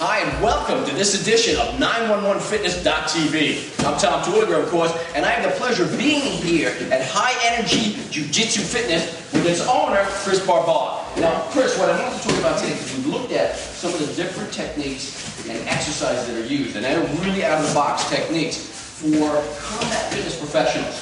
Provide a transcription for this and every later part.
Hi and welcome to this edition of 911fitness.tv. I'm Tom Terwilliger, of course, and I have the pleasure of being here at High Energy Jiu-Jitsu Fitness with its owner, Chris Barbosa. Now, Chris, what I want to talk about today is we looked at some of the different techniques and exercises that are used, and they're really out-of-the-box techniques for combat fitness professionals.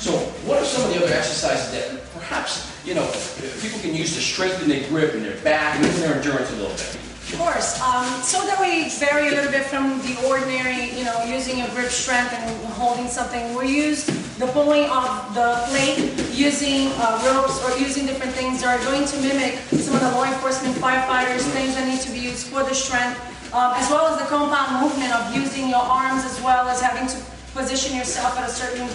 So, what are some of the other exercises that perhaps, people can use to strengthen their grip and their back and even their endurance a little bit? Of course. So that we vary a little bit from the ordinary, using your grip strength and holding something. We use the pulling of the plate, using ropes or using different things that are going to mimic some of the law enforcement firefighters, things that need to be used for the strength, as well as the compound movement of using your arms as well as having to position yourself at a certain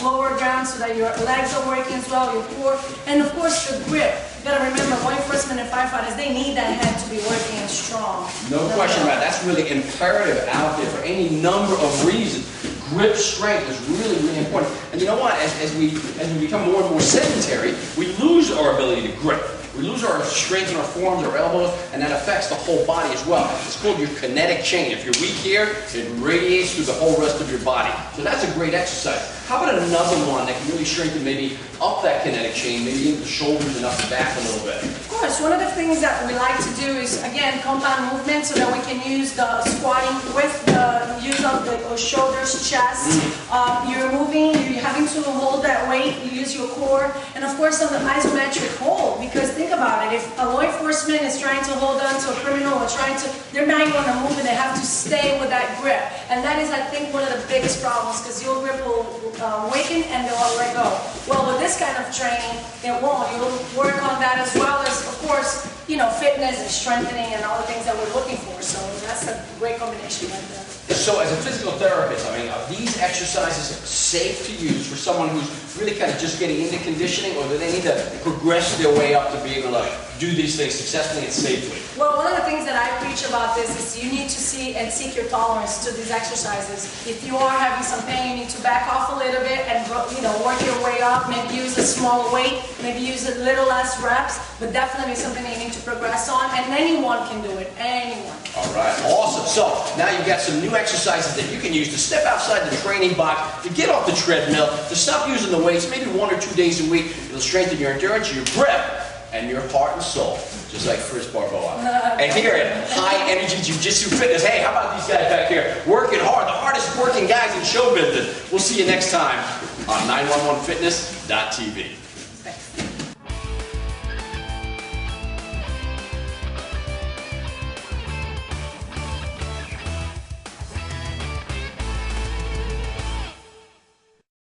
lower ground so that your legs are working as well, your core, and of course the grip. You gotta remember, law enforcement and firefighters, they need that head to be working and strong. No question about it. That's really imperative out there for any number of reasons. Grip strength is really, really important. And you know what? As we become more and more sedentary, we lose our ability to grip. We lose our strength in our forearms, our elbows, and that affects the whole body as well. It's called your kinetic chain. If you're weak here, it radiates through the whole rest of your body. So that's a great exercise. How about another one that can really strengthen maybe up that kinetic chain, maybe into the shoulders and up the back a little bit? Of course, one of the things that we like to do is, again, compound movement so that we can use the squatting with the use of the shoulders, chest. You're moving, you're having to hold that weight, you use your core, and of course on the isometric hold, because think about it, if a law enforcement is trying to hold on to a criminal or they're not going to move and they have to stay with that grip. And that is, I think, one of the biggest problems, because your grip will weaken and they'll let go. Well, with this kind of training, it won't. You'll work on that as well as, of course, fitness and strengthening and all the things that we're looking for. So that's a great combination right there. So as a physical therapist, are these exercises safe to use for someone who's really kind of just getting into conditioning, or do they need to progress their way up to be able to do these things successfully and safely? Well, one of the things that I preach about this is you need to see and seek your tolerance to these exercises. If you are having some pain, you need to back off a little bit and work your way up. Maybe use a smaller weight, maybe use a little less reps, but definitely something that you need to progress on. And anyone can do it. Anyone. All right, awesome. So now you've got some new exercises that you can use to step outside the training box, to get off the treadmill, to stop using the weights, maybe 1 or 2 days a week. It'll strengthen your endurance, your grip, and your heart and soul, just like Chris Barbosa. And here at High Energy Jiu-Jitsu Fitness, hey, how about these guys back here? Working hard, the hardest working guys in show business. We'll see you next time on 911fitness.tv.